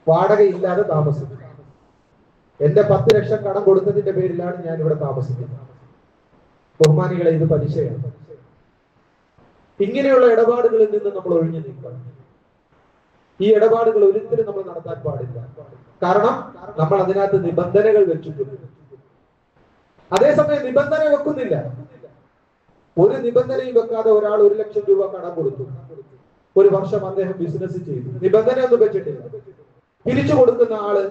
വാടകയില്ലാതെ താമസിക്കും. എന്റെ 10 ലക്ഷം കടം കൊടുത്തതിന്റെ പേരിലാണ് ഞാൻ ഇവിടെ താമസിക്കുന്നത്. ബഹുമാനികളെ, ഇത് പലിശയാണ്. ഇങ്ങനെയുള്ള ഇടപാടുകളിൽ നിന്ന് നമ്മൾ ഒഴിഞ്ഞു നിൽക്കണം. ഈ ഇടപാടുകൾ ഒരിക്കലും നമ്മൾ നടത്താൻ പാടില്ല. കാരണം നമ്മൾ അതിനകത്ത് നിബന്ധനകൾ വെച്ചിട്ടുണ്ട്. അതേസമയം നിബന്ധന വെക്കുന്നില്ല. ഒരു നിബന്ധനയും വെക്കാതെ ഒരാൾ 1 ലക്ഷം രൂപ കടം കൊടുത്തു. ഒരു വർഷം അദ്ദേഹം ബിസിനസ് ചെയ്തു. നിബന്ധനയൊന്നും വെച്ചിട്ടില്ല. തിരിച്ചു കൊടുക്കുന്ന ആള്,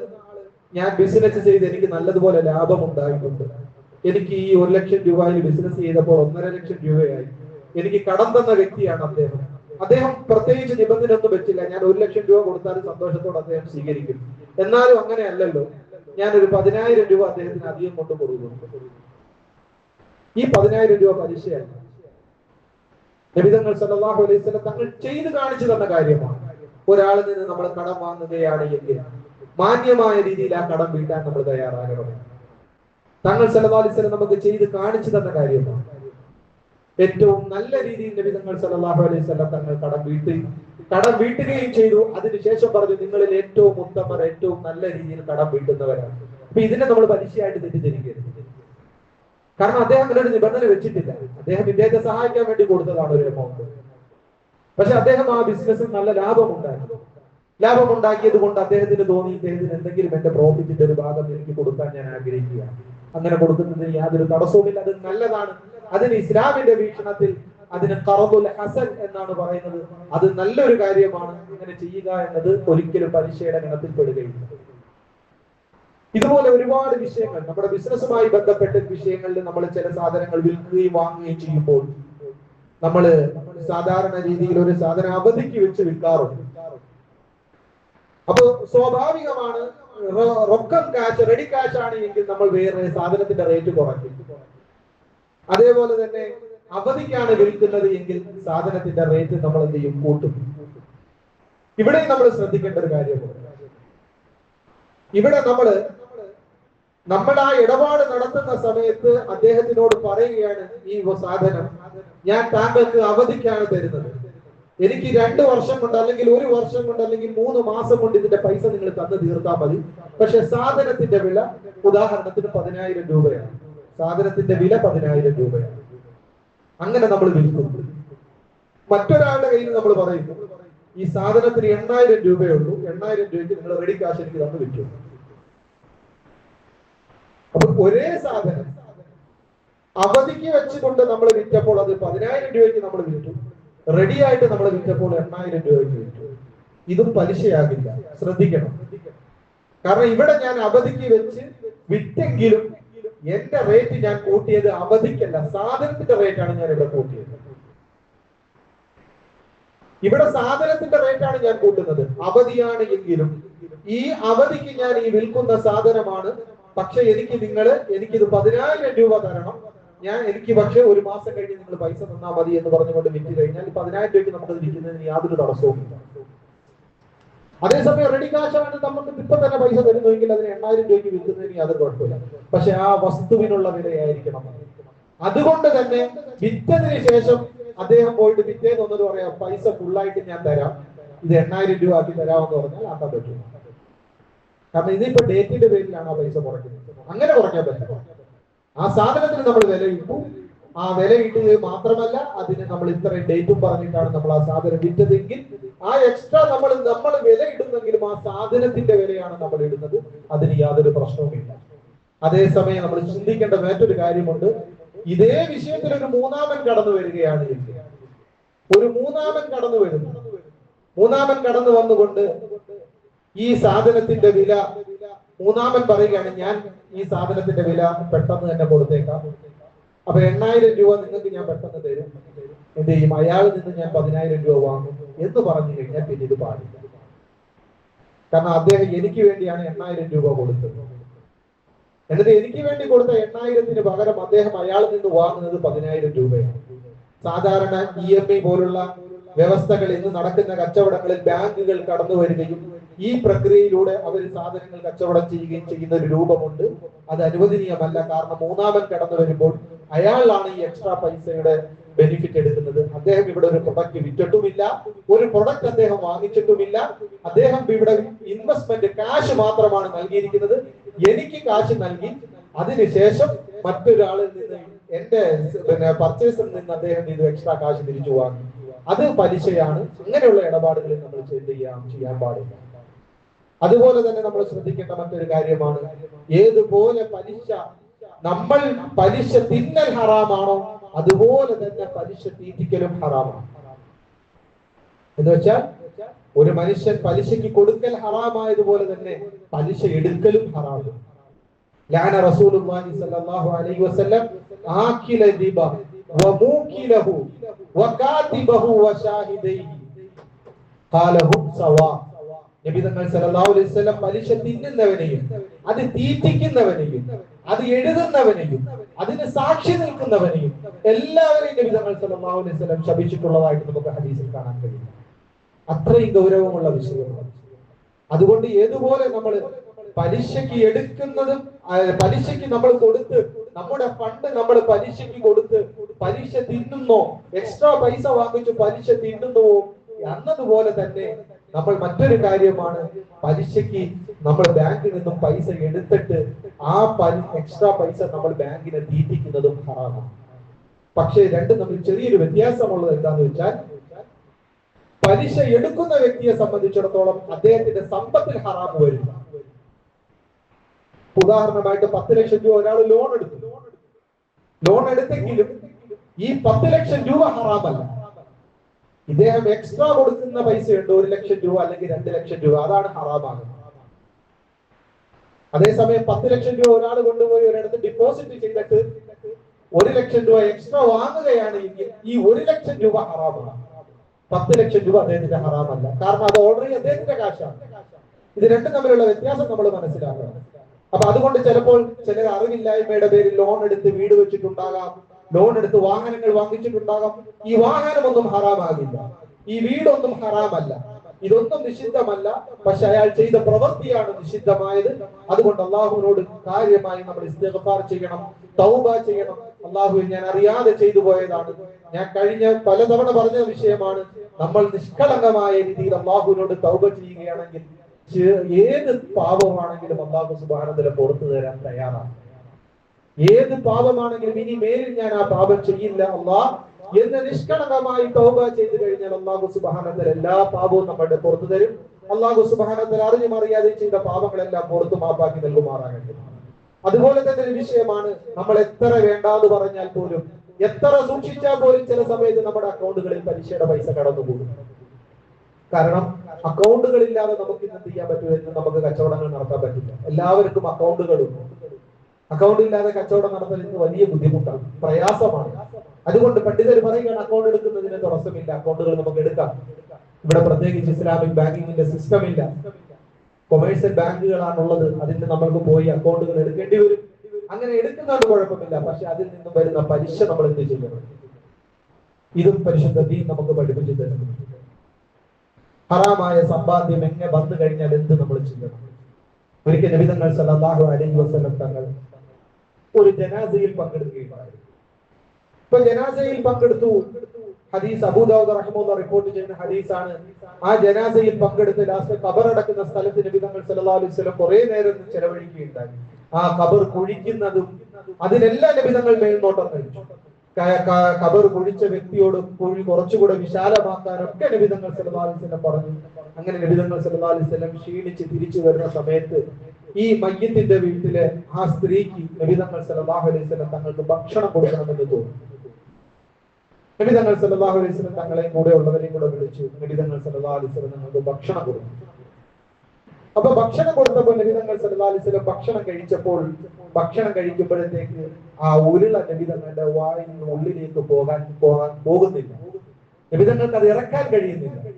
ഞാൻ ബിസിനസ് ചെയ്ത് എനിക്ക് നല്ലതുപോലെ ലാഭം ഉണ്ടായിട്ടുണ്ട്, എനിക്ക് ഈ 1 ലക്ഷം രൂപയിൽ ബിസിനസ് ചെയ്തപ്പോൾ 1.5 ലക്ഷം രൂപയായി, എനിക്ക് കടം തന്ന വ്യക്തിയാണ് അദ്ദേഹം. അദ്ദേഹം പ്രത്യേകിച്ച് നിബന്ധന ഒന്നും വെച്ചില്ല. ഞാൻ 1 ലക്ഷം രൂപ കൊടുത്താലും സന്തോഷത്തോടെ അദ്ദേഹം സ്വീകരിക്കും. എന്നാലും അങ്ങനെയല്ലല്ലോ, ഞാനൊരു 10,000 രൂപ അദ്ദേഹത്തിന് അധികം കൊണ്ട് കൊടുക്കുന്നു. ഈ 10,000 രൂപ പലിശയല്ല. നബി തങ്ങൾ സല്ലല്ലാഹു അലൈഹി വസല്ലം തങ്ങൾ ചെയ്ത് കാണിച്ചു തന്ന കാര്യമാണ്. ഒരാളിൽ നിന്ന് നമ്മൾ കടം വാങ്ങുകയാണ് എങ്കിൽ മാന്യമായ രീതിയിൽ ആ കടം വീട്ടാൻ നമ്മൾ തയ്യാറാകണം. തങ്ങൾ സല്ലല്ലാഹു അലൈഹി വസല്ലം നമുക്ക് ചെയ്ത് കാണിച്ചു തന്ന കാര്യമാണ്. ഏറ്റവും നല്ല രീതിയിൽ നബി തങ്ങൾ സല്ലല്ലാഹു അലൈഹി വസല്ലം തങ്ങൾ കടം വീട്ടുകയും ചെയ്തു. അതിനുശേഷം പറഞ്ഞു, നിങ്ങളിൽ ഏറ്റവും ഉത്തമർ ഏറ്റവും നല്ല രീതിയിൽ കടം വീട്ടുന്നവരാണ്. അപ്പൊ ഇതിനെ നമ്മൾ പലിശയായിട്ട് തെറ്റിദ്ധരിക്കരുത്. കാരണം അദ്ദേഹം അങ്ങനെ ഒരു നിബന്ധന വെച്ചിട്ടില്ല. അദ്ദേഹം ഇദ്ദേഹത്തെ സഹായിക്കാൻ വേണ്ടി കൊടുത്തതാണ് ഒരു എമൗണ്ട്. പക്ഷെ അദ്ദേഹം ആ ബിസിനസ്സിൽ നല്ല ലാഭമുണ്ടാക്കിയത് കൊണ്ട് അദ്ദേഹത്തിന് തോന്നി, ഇദ്ദേഹത്തിന് എന്തെങ്കിലും എന്റെ പ്രോഫിറ്റിന്റെ ഒരു ഭാഗം എനിക്ക് കൊടുക്കാൻ ഞാൻ ആഗ്രഹിക്കുകയാണ്. അങ്ങനെ കൊടുക്കുന്നതിന് യാതൊരു തടസ്സവുമില്ല. അത് നല്ലതാണ്. അതിന് ഇസ്ലാമിന്റെ വീക്ഷണത്തിൽ അതിന് ഖർദുൽ ഹസൻ എന്നാണ് പറയുന്നത്. അത് നല്ലൊരു കാര്യമാണ്. അങ്ങനെ ചെയ്യുക എന്നത് ഒരിക്കലും പലിശയുടെ ഗണത്തിൽ പെടുകയില്ല. ഇതുപോലെ ഒരുപാട് വിഷയങ്ങൾ, നമ്മുടെ ബിസിനസ്സുമായി ബന്ധപ്പെട്ട വിഷയങ്ങളിൽ നമ്മൾ ചില സാധനങ്ങൾ വിൽക്കുകയും വാങ്ങുകയും ചെയ്യുമ്പോൾ നമ്മൾ സാധാരണ രീതിയിൽ ഒരു സാധനം അവധിക്ക് വെച്ച് വിൽക്കാറുണ്ട്. അപ്പൊ സ്വാഭാവികമാണ്, റൊക്കം കാശ്, റെഡി കാശ് ആണ് എങ്കിൽ നമ്മൾ വേറെ സാധനത്തിന്റെ റേറ്റ് കുറയ്ക്കും. അതേപോലെ തന്നെ അവധിക്കാണ് വിൽക്കുന്നത് എങ്കിൽ സാധനത്തിന്റെ റേറ്റ് നമ്മൾ എന്ത് ചെയ്യും? കൂട്ടും. ഇവിടെ നമ്മൾ ശ്രദ്ധിക്കേണ്ട ഒരു കാര്യമാണ്, ഇവിടെ നമ്മൾ ആ ഇടപാട് നടത്തുന്ന സമയത്ത് അദ്ദേഹത്തിനോട് പറയുകയാണ്, ഈ സാധനം ഞാൻ താങ്കൾക്ക് അവധിക്കാണ് തരുന്നത്, എനിക്ക് 2 വർഷം കൊണ്ട് അല്ലെങ്കിൽ 1 വർഷം കൊണ്ട് അല്ലെങ്കിൽ 3 മാസം കൊണ്ട് ഇതിന്റെ പൈസ നിങ്ങൾ തന്നു തീർത്താൽ മതി. പക്ഷെ സാധനത്തിന്റെ വില ഉദാഹരണത്തിന് 10,000 രൂപയാണ്. സാധനത്തിന്റെ വില 10,000 രൂപയാണ്. അങ്ങനെ നമ്മൾ വിൽക്കുന്നു. മറ്റൊരാളുടെ കയ്യിൽ നമ്മൾ പറയുന്നു, ഈ സാധനത്തിന് 8,000 രൂപയേ ഉള്ളൂ, 8,000 രൂപയ്ക്ക് നിങ്ങൾ റെഡി കാശ് എനിക്ക് തന്നു വിൽക്കും. അപ്പൊ ഒരേ സാധനം അവധിക്ക് വെച്ചുകൊണ്ട് നമ്മൾ വിറ്റപ്പോൾ അത് 10,000 രൂപയ്ക്ക് നമ്മൾ വിറ്റു, റെഡി ആയിട്ട് നമ്മൾ വിറ്റപ്പോൾ 8,000 രൂപയ്ക്ക് വിറ്റു. ഇതും പലിശയാകില്ല. ശ്രദ്ധിക്കണം. കാരണം ഇവിടെ ഞാൻ അവധിക്ക് വെച്ച് വിറ്റെങ്കിലും എന്റെ റേറ്റ് ഞാൻ കൂട്ടിയത് അവധിക്കല്ല, സാധനത്തിന്റെ റേറ്റാണ് ഞാൻ ഇവിടെ കൂട്ടിയത്. ഇവിടെ സാധനത്തിന്റെ റേറ്റാണ് ഞാൻ കൂട്ടുന്നത്. അവധിയാണ് എങ്കിലും ഈ അവധിക്ക് ഞാൻ ഈ വിൽക്കുന്ന സാധനമാണ്. പക്ഷെ എനിക്കിത് 10,000 രൂപ തരണം. എനിക്ക് പക്ഷെ ഒരു മാസം കഴിഞ്ഞ് നിങ്ങൾ പൈസ തന്നാൽ മതി എന്ന് പറഞ്ഞുകൊണ്ട് വിറ്റ് കഴിഞ്ഞാൽ 10,000 രൂപയ്ക്ക് നമുക്കത് വിൽക്കുന്നതിന് യാതൊരു തടസ്സവും ഇല്ല. അതേസമയം റെഡി കാശാണ് നമുക്ക് ഇപ്പൊ തന്നെ പൈസ തരുന്നുവെങ്കിൽ അതിന് 8,000 രൂപയ്ക്ക് വിൽക്കുന്നതിന് യാതൊരു കുഴപ്പമില്ല. പക്ഷെ ആ വസ്തുവിനുള്ള വിലയായിരിക്കണം. അതുകൊണ്ട് തന്നെ വിറ്റതിന് ശേഷം അദ്ദേഹം പോയിട്ട് പിറ്റേന്ന് ഒന്നത് പറയാം, പൈസ ഫുള്ളായിട്ട് ഞാൻ തരാം, ഇത് 8,000 രൂപ ആക്കി തരാമെന്ന് പറഞ്ഞാൽ ആക്കാൻ പറ്റും. കാരണം ഇതിപ്പോ ഡേറ്റിന്റെ പേരിലാണ് ആ പൈസ കുറയ്ക്കുന്നത്. അങ്ങനെ കുറയ്ക്കാൻ പറ്റും. ആ സാധനത്തിന് നമ്മൾ വിലയിട്ടു. ആ വിലയിട്ടത് മാത്രമല്ല, അതിന് നമ്മൾ ഇത്രയും ഡേറ്റും പറഞ്ഞിട്ടാണ് നമ്മൾ ആ സാധനം വിറ്റതെങ്കിൽ ആ എക്സ്ട്രാ നമ്മൾ വില ഇടുന്നെങ്കിലും ആ സാധനത്തിന്റെ വിലയാണ് നമ്മൾ ഇടുന്നത്. അതിന് യാതൊരു പ്രശ്നവുമില്ല. അതേസമയം നമ്മൾ ചിന്തിക്കേണ്ട മറ്റൊരു കാര്യമുണ്ട്. ഇതേ വിഷയത്തിൽ ഒരു മൂന്നാമൻ കടന്നു വരികയാണ്. ഒരു മൂന്നാമൻ കടന്നു വരുന്നു. മൂന്നാമൻ കടന്നു വന്നുകൊണ്ട് ഈ സാധനത്തിന്റെ വില മൂന്നാമൻ പറയുകയാണ്, ഞാൻ ഈ സാധനത്തിന്റെ വില പെട്ടെന്ന് തന്നെ കൊടുത്തേക്കാം. അപ്പൊ 8,000 രൂപ നിങ്ങൾക്ക് ഞാൻ പെട്ടെന്ന് തരും. എന്ത് ചെയ്യും? അയാളിൽ നിന്ന് ഞാൻ 10,000 രൂപ വാങ്ങും എന്ന് പറഞ്ഞു കഴിഞ്ഞാൽ പിന്നെ ഇത് പാടില്ല. കാരണം അദ്ദേഹം എനിക്ക് വേണ്ടിയാണ് 8,000 രൂപ കൊടുത്തത്. എന്നിട്ട് എനിക്ക് വേണ്ടി കൊടുത്ത 8,000-ന് പകരം അദ്ദേഹം അയാളിൽ നിന്ന് വാങ്ങുന്നത് 10,000 രൂപയാണ്. സാധാരണ EMI പോലുള്ള വ്യവസ്ഥകൾ ഇന്ന് നടക്കുന്ന കച്ചവടങ്ങളിൽ ബാങ്കുകൾ കടന്നു വരികയും ഈ പ്രക്രിയയിലൂടെ അവർ സാധനങ്ങൾ കച്ചവടം ചെയ്യുകയും ചെയ്യുന്ന ഒരു രൂപമുണ്ട്. അത് അനുവദനീയമല്ല. കാരണം മൂന്നാമൻ കടന്നു വരുമ്പോൾ അയാളാണ് ഈ എക്സ്ട്രാ പൈസയുടെ ബെനിഫിറ്റ് എടുക്കുന്നത്. അദ്ദേഹം ഇവിടെ ഒരു പ്രൊഡക്റ്റ് വിറ്റിട്ടുമില്ല, ഒരു പ്രൊഡക്റ്റ് അദ്ദേഹം വാങ്ങിച്ചിട്ടുമില്ല. അദ്ദേഹം ഇവിടെ ഇൻവെസ്റ്റ്മെന്റ് കാശ് മാത്രമാണ് നൽകിയിരിക്കുന്നത്. എനിക്ക് കാശ് നൽകി അതിനുശേഷം മറ്റൊരാളിൽ നിന്ന് എന്റെ പർച്ചേസിൽ നിന്ന് അദ്ദേഹം ഇത് എക്സ്ട്രാ കാശ് തിരിച്ചു വാങ്ങി. അത് പലിശയാണ്. അങ്ങനെയുള്ള ഇടപാടുകളിൽ നമ്മൾ ചെയ്യാൻ പാടില്ല. അതുപോലെ തന്നെ നമ്മൾ ശ്രദ്ധിക്കേണ്ട മറ്റൊരു കാര്യമാണ്, ഏതുപോലെ പലിശ തിന്നൽ ഹറാമാണോ അതുപോലെ തന്നെ പലിശ തീറ്റിക്കലും ഹറാമാണ്. എന്ന് വെച്ചാൽ ഒരു മനുഷ്യൻ പലിശയ്ക്ക് കൊടുക്കൽ ഹറാമായതുപോലെ തന്നെ പലിശ എടുക്കലും ഹറാമാണ്. ലഅന റസൂലുള്ളാഹി സ്വല്ലല്ലാഹു അലൈഹി വസല്ലം ആകില റിബ വമൂകിലഹു വകാതിബഹു വശാഹിദൈഹി ഖാലഹു സവാ. നബി തങ്ങൾ സല്ലല്ലാഹു അലൈഹി വസല്ലം പലിശ തിന്നുന്നവനെയും അത് തീറ്റിക്കുന്നവനെയും അത് എഴുതുന്നവനെയും അതിന് സാക്ഷി നിൽക്കുന്നവനെയും എല്ലാവരെയും നബി തങ്ങൾ സല്ലല്ലാഹു അലൈഹി വസല്ലം ശപിച്ചിട്ടുള്ളതായിട്ട് നമുക്ക് ഹദീസിൽ കാണാൻ കഴിയും. അത്രയും ഗൗരവമുള്ള വിഷയമാണ്. അതുകൊണ്ട് ഏതുപോലെ നമ്മൾ പലിശയ്ക്ക് എടുക്കുന്നതും പലിശയ്ക്ക് നമ്മൾ കൊടുത്ത് നമ്മുടെ ഫണ്ട് നമ്മൾ പലിശയ്ക്ക് കൊടുത്ത് പലിശ തിന്നുന്നോ, എക്സ്ട്രാ പൈസ വാങ്ങിച്ച് പലിശ തിന്നുന്നുവോ എന്നതുപോലെ തന്നെ നമ്മൾ മറ്റൊരു കാര്യമാണ്, പലിശയ്ക്ക് നമ്മൾ ബാങ്കിൽ നിന്നും പൈസ എടുത്തിട്ട് ആ എക്സ്ട്രാ പൈസ നമ്മൾ ബാങ്കിനെ തീറ്റിക്കുന്നതും ഹറാമാണ്. പക്ഷേ രണ്ടും തമ്മിൽ ചെറിയൊരു വ്യത്യാസമുള്ളത് എന്താന്ന് വെച്ചാൽ, പലിശ എടുക്കുന്ന വ്യക്തിയെ സംബന്ധിച്ചിടത്തോളം അദ്ദേഹത്തിന്റെ സമ്പത്തിൽ ഹറാമ് വരും. ഉദാഹരണമായിട്ട് 10 ലക്ഷം രൂപ ഒരാൾ ലോൺ എടുത്തെങ്കിലും ഈ 10 ലക്ഷം രൂപ ഹറാമല്ല. ഇദ്ദേഹം എക്സ്ട്രാ കൊടുക്കുന്ന പൈസയുണ്ട്, 1 ലക്ഷം രൂപ അല്ലെങ്കിൽ 2 ലക്ഷം രൂപ, അതാണ് ഹറാമാകുന്നത്. അതേസമയം 10 ലക്ഷം രൂപ ഒരാൾ കൊണ്ടുപോയി ഒരിടത്ത് ഡിപ്പോസിറ്റ് ചെയ്തിട്ട് 1 ലക്ഷം രൂപ എക്സ്ട്രാ വാങ്ങുകയാണ് എങ്കിൽ ഈ 1 ലക്ഷം രൂപ ഹറാമാണ്. 10 ലക്ഷം രൂപ അദ്ദേഹത്തിന്റെ ഹറാമല്ല. കാരണം അത് ഓൾറെഡി അദ്ദേഹത്തിന്റെ കാശാണ്. ഇത് രണ്ടും തമ്മിലുള്ള വ്യത്യാസം നമ്മൾ മനസ്സിലാക്കണം. അപ്പൊ അതുകൊണ്ട് ചിലപ്പോൾ ചില അറിവില്ലായ്മയുടെ പേരിൽ ലോൺ എടുത്ത് വീട് വെച്ചിട്ടുണ്ടാകാം, ലോൺ എടുത്ത് വാഹനങ്ങൾ വാങ്ങിച്ചിട്ടുണ്ടാകാം. ഈ വാഹനമൊന്നും ഹറാമാകില്ല, ഈ വീടൊന്നും ഹറാമല്ല, ഇതൊന്നും നിഷിദ്ധമല്ല. പക്ഷെ അയാൾ ചെയ്ത പ്രവൃത്തിയാണ് നിഷിദ്ധമായത്. അതുകൊണ്ട് അള്ളാഹുവിനോട് കാര്യമായി നമ്മൾ ഇസ്തിഗ്ഫാർ ചെയ്യണം, തൗബ ചെയ്യണം. അള്ളാഹുവിൽ ഞാൻ അറിയാതെ ചെയ്തു പോയതാണ്. ഞാൻ കഴിഞ്ഞ പലതവണ പറഞ്ഞ വിഷയമാണ്. നമ്മൾ നിഷ്കളങ്കമായ രീതിയിൽ അള്ളാഹുവിനോട് തൗബ ചെയ്യുകയാണെങ്കിൽ ഏത് പാപമാണെങ്കിലും അള്ളാഹു സുബ്ഹാനഹു വ തആല പുറത്തു തരാൻ തയ്യാറാണ്. ഏത് പാപമാണെങ്കിലും ഇനി മേലിൽ ഞാൻ ആ പാപം ചെയ്യില്ല അള്ളാഹ് എന്ന് നിഷ്കളങ്കമായി തൗബ ചെയ്തു കഴിഞ്ഞാൽ അള്ളാഹു സുബ്ഹാനഹു വ തആല എല്ലാ പാപവും നമ്മുടെ പുറത്തു തരും. അള്ളാഹു സുബ്ഹാനഹു വ തആല അറിഞ്ഞും അറിയാതെ ചെയ്ത പാപങ്ങളെല്ലാം പുറത്തു മാപ്പാക്കി നൽകുമാറാകട്ടെ. അതുപോലെ തന്നെ ഒരു വിഷയമാണ്, നമ്മൾ എത്ര വേണ്ടാന്ന് പറഞ്ഞാൽ പോലും, എത്ര സൂക്ഷിച്ചാൽ പോലും ചില സമയത്ത് നമ്മുടെ അക്കൗണ്ടുകളിൽ പലിശയുടെ പൈസ കടന്നുകൂടും. കാരണം അക്കൗണ്ടുകളില്ലാതെ നമുക്ക് ഇന്ന് ചെയ്യാൻ പറ്റുമെന്ന് നമുക്ക് കച്ചവടങ്ങൾ നടത്താൻ പറ്റില്ല. എല്ലാവർക്കും അക്കൗണ്ടുകളുണ്ട്. അക്കൗണ്ട് ഇല്ലാതെ കച്ചവടം നടത്തൽ ഇന്ന് വലിയ ബുദ്ധിമുട്ടാണ്, പ്രയാസമാണ്. അതുകൊണ്ട് പണ്ഡിതർ പറയുകയാണ് അക്കൗണ്ട് എടുക്കുന്നതിന് തടസ്സമില്ല, അക്കൗണ്ടുകൾ നമുക്ക് എടുക്കാം. ഇവിടെ പ്രത്യേകിച്ച് ഇസ്ലാമിക് ബാങ്കിങ്ങിന്റെ സിസ്റ്റം ഇല്ല, കൊമേഴ്സ്യൽ ബാങ്കുകളാണുള്ളത്. അതിന് നമ്മൾക്ക് പോയി അക്കൗണ്ടുകൾ എടുക്കേണ്ടി വരും. അങ്ങനെ എടുക്കുന്നതുകൊണ്ട് കുഴപ്പമില്ല. പക്ഷെ അതിൽ നിന്നും വരുന്ന പലിശ നമ്മൾ എന്ത് ചെയ്യണം? ഇതും പരിശുദ്ധ ദീൻ നമുക്ക് പഠിപ്പിച്ചു തരുന്നു. ഹറാമായ സമ്പാദ്യം എങ്ങനെ വന്നു കഴിഞ്ഞാൽ എന്ത് നമ്മൾ ചെയ്യണം? ഒരിക്കൽ നബി തങ്ങൾ സല്ലല്ലാഹു അലൈഹി വസല്ലം തങ്ങൾ ഒരു ജനാസയിൽ പങ്കെടുക്കുകയുണ്ടായി. ഇപ്പൊ ജനാസയിൽ പങ്കെടുത്തു. ഹദീസ് അബൂ ദാവൂദ് റഹിമഹുല്ലാഹ് റിപ്പോർട്ട് ചെയ്യുന്ന ഹദീസാണ്. ആ ജനാസയിൽ പങ്കെടുത്ത് ലാസ്റ്റ് ഖബറടക്കുന്ന സ്ഥലത്ത് നബി തങ്ങൾ സല്ലല്ലാഹു അലൈഹി വസല്ലം കുറെ നേരം ചെലവഴിക്കുകയുണ്ടായി. ആ ഖബർ കുഴിക്കുന്നതും അതിനെല്ലാം നബി തങ്ങൾ മേൽനോട്ടം കഴിച്ചു. ഖബർ കുഴിച്ച വ്യക്തിയോട് കുഴി കുറച്ചുകൂടെ വിശാലമാക്കാനൊക്കെ നബി തങ്ങൾ സല്ലല്ലാഹു അലൈഹി വസല്ലം പറഞ്ഞു. അങ്ങനെ നബി തങ്ങൾ സല്ലല്ലാഹു അലൈഹി വസല്ലം ക്ഷീണിച്ച് തിരിച്ചു വരുന്ന സമയത്ത് ഈ മയ്യത്തിന്റെ വീട്ടിലെ ആ സ്ത്രീക്ക് നബി തങ്ങൾ സല്ലല്ലാഹു അലൈഹി വസല്ലം തങ്ങൾക്ക് ഭക്ഷണം കൊടുക്കണമെന്ന് തോന്നി. നബി തങ്ങൾ സല്ലല്ലാഹു അലൈഹി വസല്ലം തങ്ങളെയും കൂടെ ഉള്ളവരെയും കൂടെ വിളിച്ചു. നബി തങ്ങൾ സല്ലല്ലാഹു അലൈഹി വസല്ലം തങ്ങൾക്ക് ഭക്ഷണം കൊടുത്തു. അപ്പൊ ഭക്ഷണം കൊടുത്തപ്പോൾ നബി തങ്ങൾ സല്ലല്ലാഹു അലൈഹി വസല്ലം ഭക്ഷണം കഴിക്കുമ്പോഴത്തേക്ക് ആ ഉരുള നബി തങ്ങളുടെ വായിൽ നിന്ന് ഉള്ളിലേക്ക് പോകുന്നില്ല. നബി തങ്ങൾക്ക് അത് ഇറക്കാൻ കഴിയുന്നില്ല.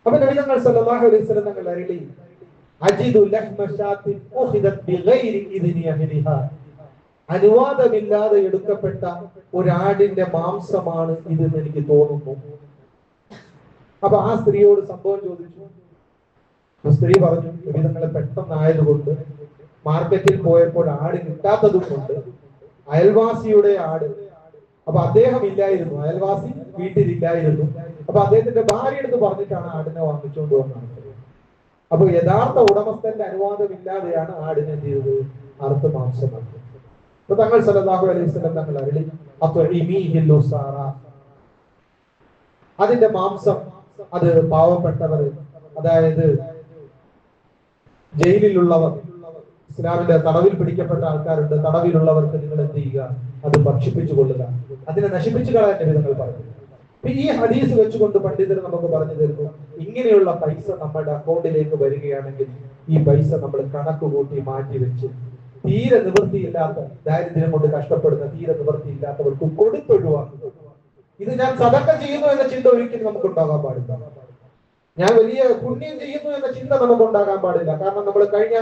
അപ്പൊ നബി തങ്ങൾ സല്ലല്ലാഹു അലൈഹി വസല്ലം തങ്ങൾ അരുളി, അജിദു ലഹ്മ ശാത്തിൻ ഉഖിദത് ബിഗൈരി ഇദ്നി അഹ്ലിഹാ, അനുവാദമില്ലാതെ എടുക്കപ്പെട്ട ഒരാടിന്റെ മാംസമാണ് ഇതെന്ന് എനിക്ക് തോന്നുന്നു. അപ്പൊ ആ സ്ത്രീയോട് സംഭവം ചോദിച്ചു. സ്ത്രീ പറഞ്ഞു, നബി തങ്ങളെ പെട്ടെന്നായതുകൊണ്ട് മാർക്കറ്റിൽ പോയപ്പോൾ ആട് കിട്ടാത്തതും കൊണ്ട് അയൽവാസിയുടെ ആട്, അപ്പൊ അദ്ദേഹം ഇല്ലായിരുന്നു, അയൽവാസി വീട്ടിലില്ലായിരുന്നു. അപ്പൊ അദ്ദേഹത്തിന്റെ ഭാര്യ എടുത്ത് പറഞ്ഞിട്ടാണ് ആടിനെ വാങ്ങിച്ചുകൊണ്ട് വന്നത്. അപ്പൊ യഥാർത്ഥ ഉടമസ്ഥന്റെ അനുവാദമില്ലാതെയാണ് ആടിനെ ചെയ്തത്, അറുത്ത് മാംസമാക്കി. അപ്പൊ തങ്ങൾ സല്ലല്ലാഹു അലൈഹി വസല്ലം തങ്ങൾ അരുളി, അത്ഇമീഹിൽ ഉസാറ, അതിന്റെ മാംസം അത് പാവപ്പെട്ടവർ, അതായത് ജയിലിലുള്ളവർ, ഇസ്ലാമിന്റെ തടവിൽ പിടിക്കപ്പെട്ട ആൾക്കാരുണ്ട്, തടവിലുള്ളവർക്ക് നിങ്ങൾ എന്ത് ചെയ്യുക? അത് ഭക്ഷിപ്പിച്ചു കൊള്ളുക, അതിനെ നശിപ്പിച്ചു കളയാൻ നബി തങ്ങൾ പറഞ്ഞു. ഈ ഹദീസ് വെച്ചുകൊണ്ട് പണ്ഡിതർ നമുക്ക് പറഞ്ഞു തരുന്നു, ഇങ്ങനെയുള്ള പൈസ നമ്മുടെ അക്കൗണ്ടിലേക്ക് വരികയാണെങ്കിൽ ഈ പൈസ നമ്മൾ കണക്ക് കൂട്ടി മാറ്റി വെച്ച് തീരെ നിവൃത്തിയില്ലാത്ത, ദാരിദ്ര്യം കൊണ്ട് കഷ്ടപ്പെടുന്ന തീരെ നിവൃത്തിയില്ലാത്തവർക്ക് കൊടുത്തൊഴിവാക്കുക. ഇത് ഞാൻ സദഖ ചെയ്യുന്നു എന്ന ചിന്ത ഒരിക്കലും നമുക്ക് ഉണ്ടാകാൻ പാടില്ല. ഞാൻ വലിയ പുണ്യം ചെയ്യുന്നു എന്ന ചിന്ത നമുക്ക് ഉണ്ടാകാൻ പാടില്ല. കാരണം നമ്മൾ കഴിഞ്ഞ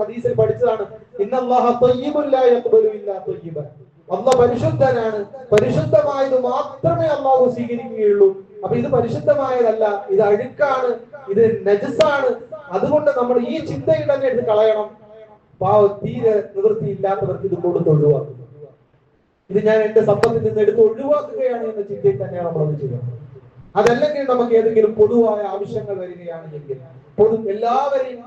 ഹദീസിൽ പഠിച്ചതാണ്, ഇന്നല്ലാഹ ത്വയ്യിബുൻ ലാ യഖ്ബലു ഇല്ലാ ത്വയ്യിബൻ, അല്ലാഹു പരിശുദ്ധനാണ്, പരിശുദ്ധമായത് മാത്രമേ അല്ലാഹു സ്വീകരിക്കുകയുള്ളൂ. അപ്പൊ ഇത് പരിശുദ്ധമായതല്ല, ഇത് അഴുക്കാണ്, ഇത് നജസാണ്. അതുകൊണ്ട് നമ്മൾ ഈ ചിന്തയിൽ തന്നെ എടുത്ത് കളയണം. തീരെ നിവൃത്തി ഇല്ലാത്തവർക്ക് ഇത് കൊടുത്ത് ഒഴിവാക്കുക. ഇത് ഞാൻ എന്റെ സമ്പത്തിൽ നിന്ന് എടുത്ത് ഒഴിവാക്കുകയാണ് എന്ന ചിന്തയിൽ തന്നെയാണ് നമ്മളത് ചെയ്യുന്നത്. അതല്ലെങ്കിൽ നമുക്ക് ഏതെങ്കിലും പൊതുവായ ആവശ്യങ്ങൾ വരികയാണെങ്കിൽ, എല്ലാവരെയും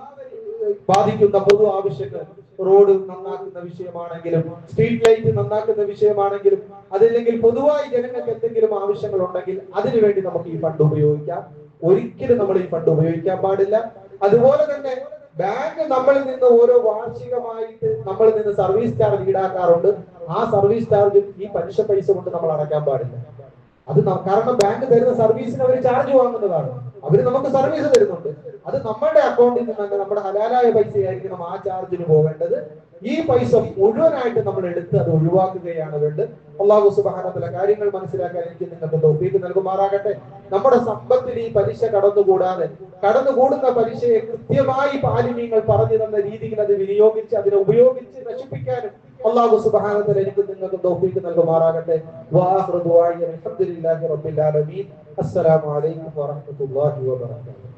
ബാധിക്കുന്ന പൊതു ആവശ്യങ്ങൾ, റോഡ് നന്നാക്കുന്ന വിഷയമാണെങ്കിലും, സ്ട്രീറ്റ് ലൈറ്റ് നന്നാക്കുന്ന വിഷയമാണെങ്കിലും, അതല്ലെങ്കിൽ പൊതുവായി ജനങ്ങൾക്ക് എന്തെങ്കിലും ആവശ്യങ്ങൾ ഉണ്ടെങ്കിൽ അതിനുവേണ്ടി നമുക്ക് ഈ ഫണ്ട് ഉപയോഗിക്കാം. ഒരിക്കലും നമ്മൾ ഈ ഫണ്ട് ഉപയോഗിക്കാൻ പാടില്ല. അതുപോലെ തന്നെ ബാങ്ക് നമ്മളിൽ നിന്ന് ഓരോ വാർഷികമായിട്ട് നമ്മളിൽ നിന്ന് സർവീസ് ചാർജ് ഈടാക്കാറുണ്ട്. ആ സർവീസ് ചാർജ് ഈ പലിശ പൈസ കൊണ്ട് നമ്മൾ അടയ്ക്കാൻ പാടില്ല. അത് കാരണം ബാങ്ക് തരുന്ന സർവീസിന് അവർ ചാർജ് വാങ്ങുന്നതാണ്, അവര് നമുക്ക് സർവീസ് തരുന്നുണ്ട്. അത് നമ്മുടെ അക്കൗണ്ടിൽ നിന്ന് തന്നെ നമ്മുടെ ഹലാലായ പൈസയായിരിക്കണം ആ ചാർജിന് പോവേണ്ടത്. ഈ പൈസ മുഴുവനായിട്ട് നമ്മൾ എടുത്ത് അത് ഒഴിവാക്കുകയാണ് വേണ്ടത്. അല്ലാഹു സുബ്ഹാനഹു വ തആല കാര്യങ്ങൾ മനസ്സിലാക്കാൻ എനിക്ക് നിങ്ങൾക്ക് തൗഫീഖ് നൽകുമാറാകട്ടെ. നമ്മുടെ സമ്പത്തിൽ ഈ പലിശ കടന്നുകൂടുന്ന പലിശയെ കൃത്യമായി പാലിമീങ്ങൾ പറഞ്ഞു തന്ന രീതിയിൽ അത് വിനിയോഗിച്ച് അതിനെ ഉപയോഗിച്ച് നശിപ്പിക്കാനും അല്ലാഹു സുബ്ഹാനഹു വ തആല എനിക്ക് നിങ്ങൾക്ക് തൗഫീഖ് നൽകുമാറാകട്ടെ. വആഖിറു ദുആഇ അൽഹംദുലില്ലാഹി റബ്ബിൽ ആലമീൻ. അസ്സലാമു അലൈക്കും വറഹ്മത്തുള്ളാഹി വബറകാതുഹു.